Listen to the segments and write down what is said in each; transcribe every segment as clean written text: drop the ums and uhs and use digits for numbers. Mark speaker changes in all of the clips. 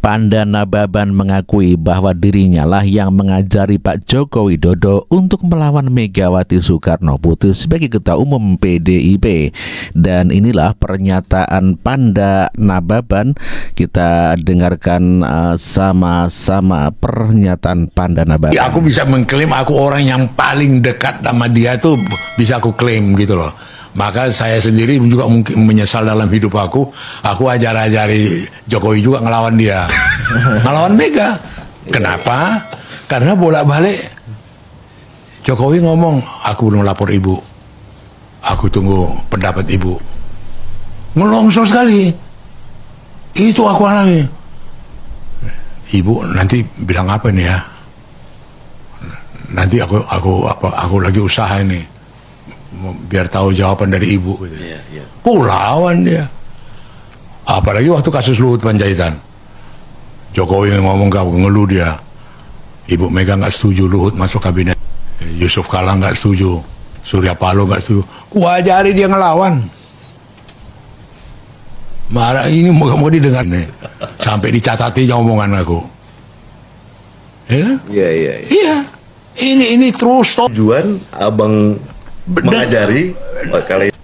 Speaker 1: Panda Nababan mengakui bahwa dirinya lah yang mengajari Pak Joko Widodo untuk melawan Megawati Soekarno Putri sebagai Ketua Umum PDIP. Dan inilah pernyataan Panda Nababan. Kita dengarkan sama-sama pernyataan Panda Nababan.
Speaker 2: Aku bisa mengklaim aku orang yang paling dekat sama dia tuh, bisa aku klaim gitu loh. Maka saya sendiri juga mungkin menyesal dalam hidup aku ajar-ajari Jokowi juga ngelawan dia. Ngelawan Mega. Kenapa? Karena bolak-balik Jokowi ngomong, aku belum lapor ibu, aku tunggu pendapat ibu. Ngelongsor sekali. Itu aku alami. Ibu nanti bilang apa nih ya? Nanti aku lagi usaha ini, biar tahu jawaban dari ibu gitu. Ku lawan dia. Apalagi waktu kasus Luhut Panjaitan, Jokowi yang ngomong gak ngeluh dia, Ibu Mega nggak setuju Luhut masuk kabinet, Yusuf Kala nggak setuju, Surya Paloh nggak setuju. Ku ajari dia ngelawan. Marah ini mau didengar nih, sampai dicatati omongan aku. Ya kan? Iya. Ini terus
Speaker 3: Tujuan abang mengajari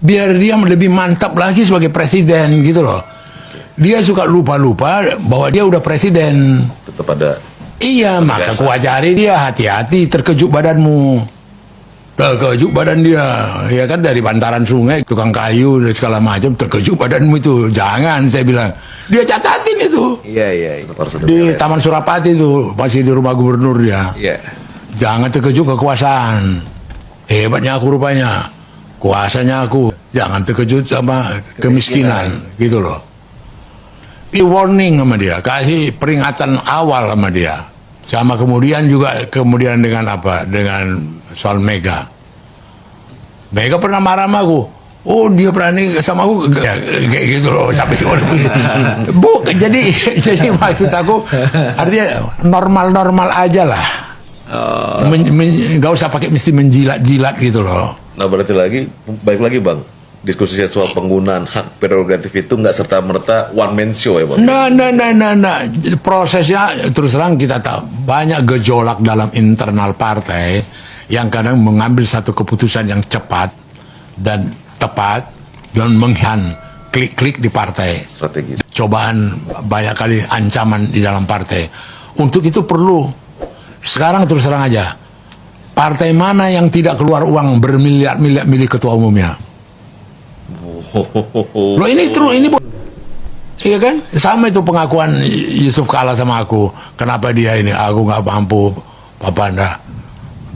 Speaker 2: biar dia lebih mantap lagi sebagai presiden gitu loh. Dia suka lupa-lupa bahwa dia udah presiden.
Speaker 3: tetap ada.
Speaker 2: Iya, maka aku ajari dia, hati-hati, terkejut badanmu. Terkejut badan dia, ya kan, dari bantaran sungai, tukang kayu dan segala macam, terkejut badanmu itu. Jangan, saya bilang. Dia catatin itu.
Speaker 4: Iya.
Speaker 2: Di Taman Surapati itu, masih di rumah gubernur dia.
Speaker 4: Iya.
Speaker 2: Jangan terkejut kekuasaan. Hebatnya aku rupanya. Kuasanya aku. Jangan terkejut sama kemiskinan. Gitu loh. Di warning sama dia. Kasih peringatan awal sama dia. Sama kemudian dengan apa? Dengan soal Mega. Mega pernah marah sama aku. Oh, dia berani sama aku. Kayak gitu loh. Sampai Bu, jadi maksud aku, artinya normal-normal aja lah. Gak usah pakai mesti menjilat-jilat gitu loh.
Speaker 3: Nah berarti baik lagi bang, diskusi soal penggunaan hak prerogatif itu nggak serta merta one man show ya bang?
Speaker 2: Nah. Prosesnya terus terang kita tahu banyak gejolak dalam internal partai yang kadang mengambil satu keputusan yang cepat dan tepat dan menghan klik-klik di partai.
Speaker 3: Strategis.
Speaker 2: Cobaan banyak kali, ancaman di dalam partai. Untuk itu perlu. Sekarang terus terang aja, partai mana yang tidak keluar uang bermiliar-miliar milik ketua umumnya? Loh ini terus ini, iya kan? Sama itu pengakuan Yusuf Kala sama aku. Kenapa dia ini? Aku nggak mampu, Papa Anda.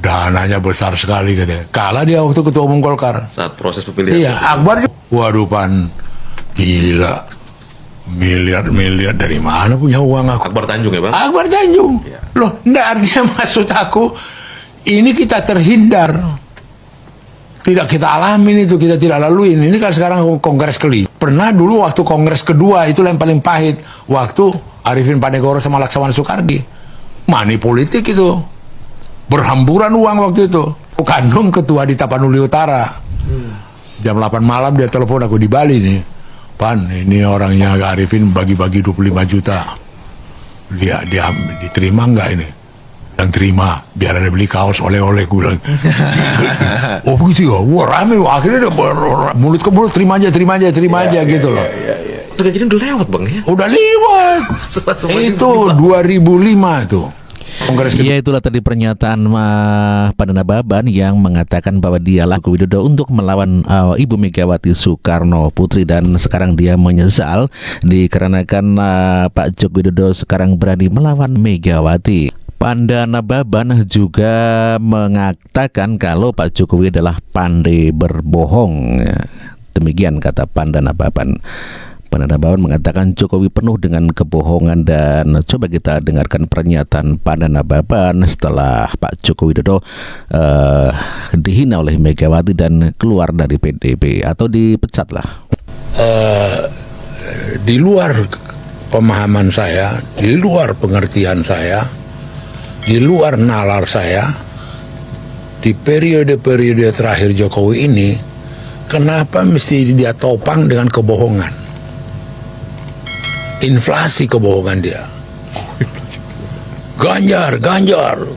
Speaker 2: Dananya besar sekali katanya. Kala dia waktu ketua umum Golkar.
Speaker 3: Saat proses pemilihan.
Speaker 2: Iya, Akbar juga. Waduh pan, gila. Miliar-miliar dari mana punya uang aku?
Speaker 3: Akbar Tanjung ya bang?
Speaker 2: Akbar Tanjung.
Speaker 3: Ya.
Speaker 2: Loh, enggak, artinya maksud aku, ini kita terhindar. Tidak kita alamin itu, kita tidak laluin. Ini kan sekarang kongres kelima. Pernah dulu waktu kongres kedua, itu yang paling pahit. Waktu Arifin Panegoro sama Laksamana Soekardi. Money politik itu. Berhamburan uang waktu itu. Kandung ketua di Tapanuli Utara. Jam 8 malam dia telepon aku di Bali nih. Pan, ini orangnya Arifin bagi-bagi 25 juta. Dia diterima nggak ini? Dan terima, biar ada beli kaos oleh-oleh, gue bilang. Oh begitu ya, wah rame, akhirnya udah mulut ke mulut, terima aja gitu loh.
Speaker 3: Jadi udah lewat bang ya?
Speaker 2: Udah lewat. Itu 2005 tuh.
Speaker 1: Ya, itulah tadi pernyataan Panda Nababan yang mengatakan bahwa dialah Joko Widodo untuk melawan Ibu Megawati Soekarno Putri, dan sekarang dia menyesal dikarenakan Pak Joko Widodo sekarang berani melawan Megawati. Panda Nababan juga mengatakan kalau Pak Jokowi adalah pandai berbohong. Demikian kata Panda Nababan. Panda Nababan mengatakan Jokowi penuh dengan kebohongan, dan coba kita dengarkan pernyataan Panda Nababan setelah Pak Joko Widodo dihina oleh Megawati dan keluar dari PDIP atau dipecat lah.
Speaker 2: Di luar pemahaman saya, di luar pengertian saya, di luar nalar saya, di periode-periode terakhir Jokowi ini, kenapa mesti dia topang dengan kebohongan? Inflasi kebohongan dia. Ganjar,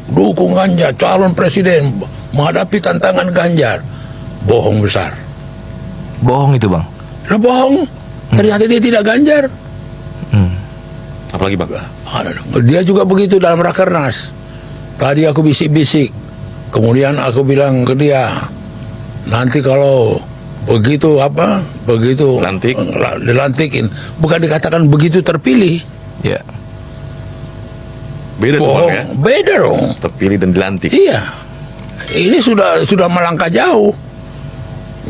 Speaker 2: dukung Ganjar, calon presiden, menghadapi tantangan Ganjar. Bohong besar.
Speaker 4: Bohong itu, Bang.
Speaker 2: Lah bohong. Ternyata dia tidak Ganjar.
Speaker 3: Apalagi Bang?
Speaker 2: Dia juga begitu dalam rakernas. Tadi aku bisik-bisik. Kemudian aku bilang ke dia, nanti kalau begitu dilantikin, bukan dikatakan begitu terpilih.
Speaker 4: Ya.
Speaker 3: Beda tuh Bang
Speaker 2: Bohong,
Speaker 3: ya.
Speaker 2: beda dong.
Speaker 3: Terpilih dan dilantik.
Speaker 2: Iya. Ini sudah melangkah jauh.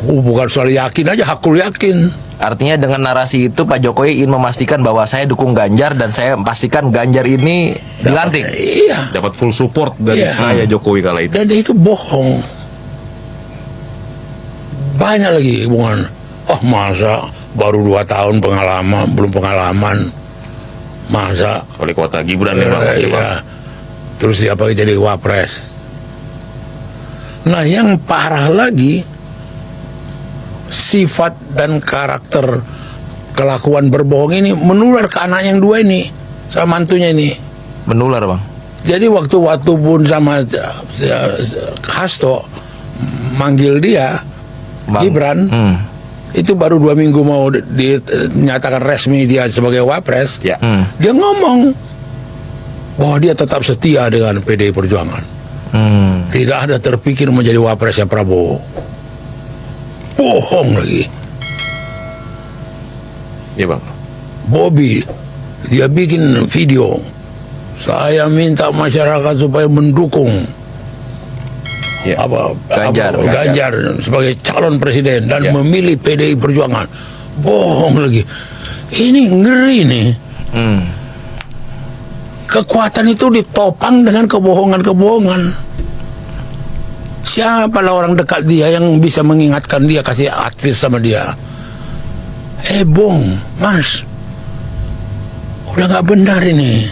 Speaker 2: Bukan soal yakin aja, hakul yakin.
Speaker 4: Artinya dengan narasi itu Pak Jokowi ingin memastikan bahwa saya dukung Ganjar dan saya pastikan Ganjar ini dilantik.
Speaker 2: Iya.
Speaker 3: Dapat full support dari
Speaker 2: Iya.
Speaker 3: saya Jokowi kala itu.
Speaker 2: Dan itu bohong. Banyak lagi hubungan. Oh masa baru 2 tahun pengalaman, belum pengalaman. Masa
Speaker 3: Wali kota Gibran nih Bang. Pasti, Bang.
Speaker 2: iya. Terus siapa yang jadi wapres? Nah yang parah lagi, sifat dan karakter kelakuan berbohong ini menular ke anak yang 2 ini, sama mantunya ini.
Speaker 4: Menular, Bang.
Speaker 2: Jadi waktu pun sama Hasto manggil dia,
Speaker 4: Bang.
Speaker 2: Gibran, itu baru 2 minggu mau dinyatakan resmi dia sebagai wapres.
Speaker 3: Ya.
Speaker 2: Dia ngomong bahwa dia tetap setia dengan PDI Perjuangan. Tidak ada terpikir menjadi wapresnya Prabowo. Bohong lagi.
Speaker 3: Iya Bang.
Speaker 2: Bobby, dia bikin video. Saya minta masyarakat supaya mendukung
Speaker 3: Ya.
Speaker 2: Ganjar sebagai calon presiden dan
Speaker 3: Ya.
Speaker 2: memilih PDI Perjuangan. Bohong lagi. Ini ngeri nih. Kekuatan itu ditopang dengan kebohongan-kebohongan. Siapalah orang dekat dia yang bisa mengingatkan dia, kasih advice sama dia. Bong, Mas, udah gak benar ini.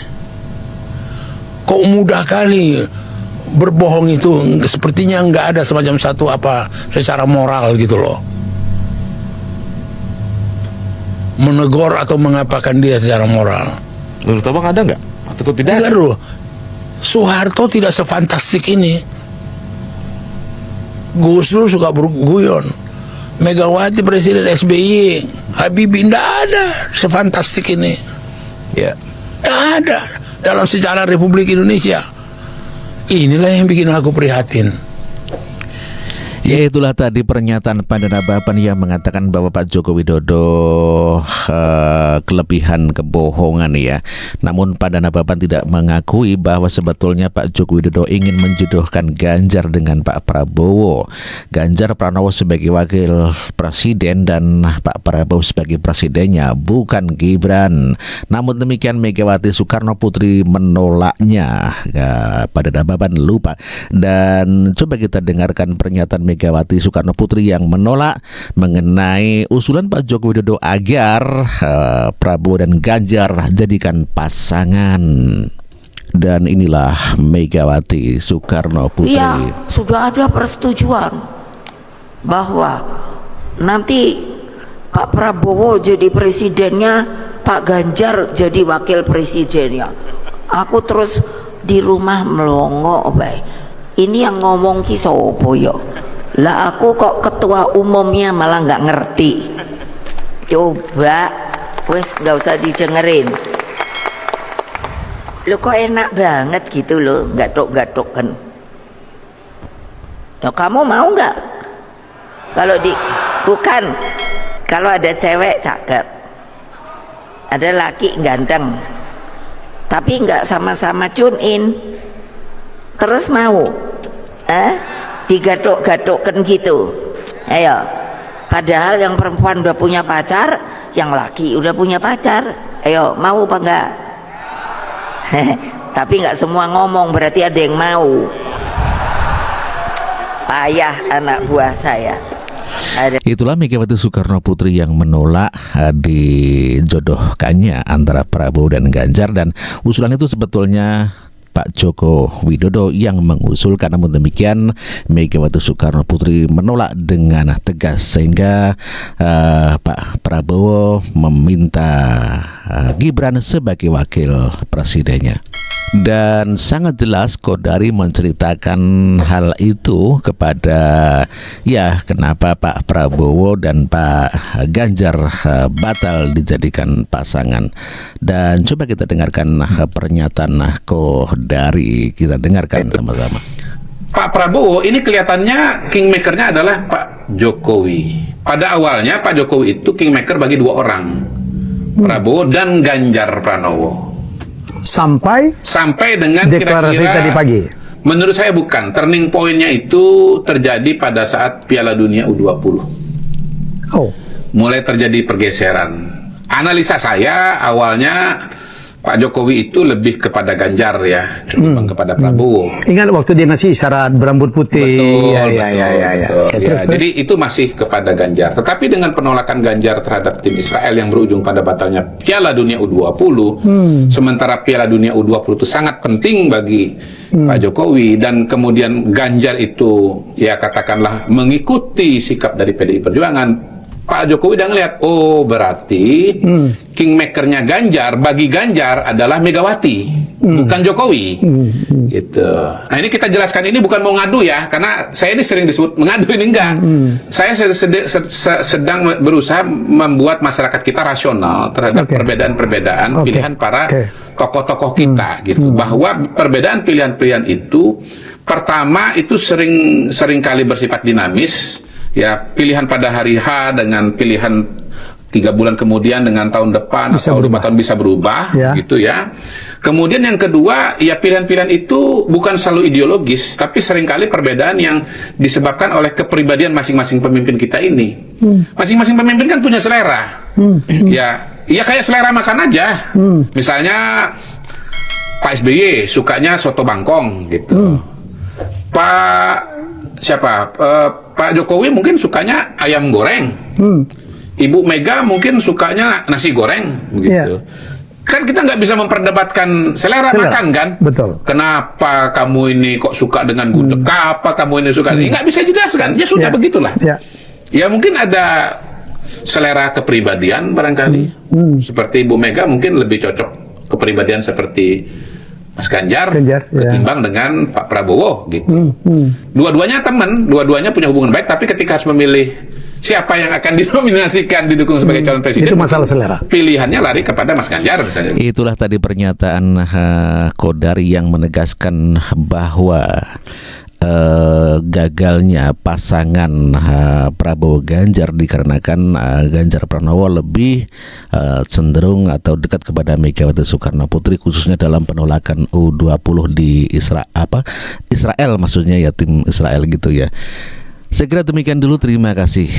Speaker 2: Kok mudah kali berbohong itu, sepertinya nggak ada semacam satu secara moral gitu loh. Menegur atau mengapakan dia secara moral.
Speaker 3: Menurut Abang ada nggak? Atau tidak?
Speaker 2: Dengar dulu, Soeharto tidak sefantastik ini. Gus Dur suka berguyon. Megawati Presiden SBY, Habibie, tidak ada sefantastik ini.
Speaker 4: Ya.
Speaker 2: Tidak ada dalam sejarah Republik Indonesia. Inilah yang bikin aku prihatin.
Speaker 1: Ya itulah tadi pernyataan Pandana Bapan yang mengatakan bahwa Pak Joko Widodo kelebihan kebohongan ya. Namun Pandana Bapan tidak mengakui bahwa sebetulnya Pak Joko Widodo ingin menjodohkan Ganjar dengan Pak Prabowo. Ganjar Pranowo sebagai wakil presiden dan Pak Prabowo sebagai presidennya, bukan Gibran. Namun demikian Megawati Soekarno Putri menolaknya. Pandana Bapan lupa. Dan coba kita dengarkan pernyataan Megawati Soekarno Putri yang menolak mengenai usulan Pak Joko Widodo agar Prabowo dan Ganjar jadikan pasangan. Dan inilah Megawati Soekarno Putri.
Speaker 5: Iya, sudah ada persetujuan bahwa nanti Pak Prabowo jadi presidennya, Pak Ganjar jadi wakil presidennya. Aku terus di rumah melongo bae. Ini yang ngomong ki sopo yo? Lah aku kok ketua umumnya malah nggak ngerti. Coba wes nggak usah didengerin. Lo kok enak banget gitu loh, gatok-gatok kan. Nah, kamu mau nggak? Bukan, kalau ada cewek cakep, ada laki ganteng, tapi nggak sama-sama tune in, terus mau? Digadok-gadokkan gitu. Ayo, padahal yang perempuan udah punya pacar, yang laki udah punya pacar. Ayo, mau apa enggak? Tapi nggak semua ngomong, berarti ada yang mau. Payah anak buah saya.
Speaker 1: Itulah Megawati Soekarno Putri yang menolak dijodohkannya antara Prabowo dan Ganjar, dan usulan itu sebetulnya Pak Joko Widodo yang mengusulkan. Namun demikian Megawati Soekarno Putri menolak dengan tegas sehingga Pak Prabowo meminta Gibran sebagai wakil presidennya. Dan sangat jelas Kodari menceritakan hal itu kepada ya kenapa Pak Prabowo dan Pak Ganjar batal dijadikan pasangan. Dan coba kita dengarkan pernyataan Kodari, kita dengarkan sama-sama.
Speaker 6: Pak Prabowo ini kelihatannya kingmakernya adalah Pak Jokowi. Pada awalnya Pak Jokowi itu kingmaker bagi dua orang, Prabowo dan Ganjar Pranowo.
Speaker 7: Sampai
Speaker 6: dengan
Speaker 7: deklarasi
Speaker 6: kira-kira,
Speaker 7: tadi pagi.
Speaker 6: menurut saya bukan. Turning point-nya itu terjadi pada saat Piala Dunia U20.
Speaker 7: Oh,
Speaker 6: Mulai terjadi pergeseran. Analisa saya awalnya Pak Jokowi itu lebih kepada Ganjar ya, ketimbang kepada Prabowo.
Speaker 7: ingat waktu dia ngasih isyarat berambut putih.
Speaker 6: Betul,
Speaker 7: Ya.
Speaker 6: Ya, jadi itu masih kepada Ganjar. Tetapi dengan penolakan Ganjar terhadap tim Israel yang berujung pada batalnya Piala Dunia U20, sementara Piala Dunia U20 itu sangat penting bagi Pak Jokowi, dan kemudian Ganjar itu ya katakanlah mengikuti sikap dari PDI Perjuangan. Pak Jokowi udah ngeliat, oh berarti kingmakernya Ganjar bagi Ganjar adalah Megawati, bukan Jokowi. Gitu. Nah ini kita jelaskan, ini bukan mau ngadu ya, karena saya ini sering disebut mengadu, ini enggak. Saya sedang berusaha membuat masyarakat kita rasional terhadap perbedaan-perbedaan pilihan para tokoh-tokoh kita, gitu. Bahwa perbedaan pilihan-pilihan itu, pertama itu sering kali bersifat dinamis. Ya, pilihan pada hari H dengan pilihan 3 bulan kemudian dengan tahun depan
Speaker 7: bisa
Speaker 6: atau 5
Speaker 7: berubah.
Speaker 6: tahun bisa berubah,
Speaker 7: Ya.
Speaker 6: gitu ya. Kemudian yang kedua, ya pilihan-pilihan itu bukan selalu ideologis, tapi seringkali perbedaan yang disebabkan oleh kepribadian masing-masing pemimpin kita ini. Masing-masing pemimpin kan punya selera. Ya kayak selera makan aja. Misalnya Pak SBY sukanya soto bangkong, gitu. Pak Jokowi mungkin sukanya ayam goreng. Ibu Mega mungkin sukanya nasi goreng, begitu. Kan kita nggak bisa memperdebatkan selera makan, kan?
Speaker 7: Betul.
Speaker 6: Kenapa kamu ini kok suka dengan gudeg? Apa kamu ini suka? Nggak bisa jelaskan. Ya sudah, begitulah. Ya mungkin ada selera kepribadian barangkali. Seperti Ibu Mega mungkin lebih cocok kepribadian seperti Mas Ganjar ketimbang dengan Pak Prabowo, gitu. Dua-duanya teman, dua-duanya punya hubungan baik, tapi ketika harus memilih siapa yang akan dinominasikan didukung sebagai calon presiden,
Speaker 7: itu masalah selera.
Speaker 6: Pilihannya lari kepada Mas Ganjar misalnya.
Speaker 1: Itulah tadi pernyataan Kodari yang menegaskan bahwa gagalnya pasangan Prabowo Ganjar dikarenakan Ganjar Pranowo lebih cenderung atau dekat kepada Megawati Soekarno Putri, khususnya dalam penolakan U20 di Israel maksudnya ya, tim Israel gitu ya. Saya kira demikian dulu, terima kasih.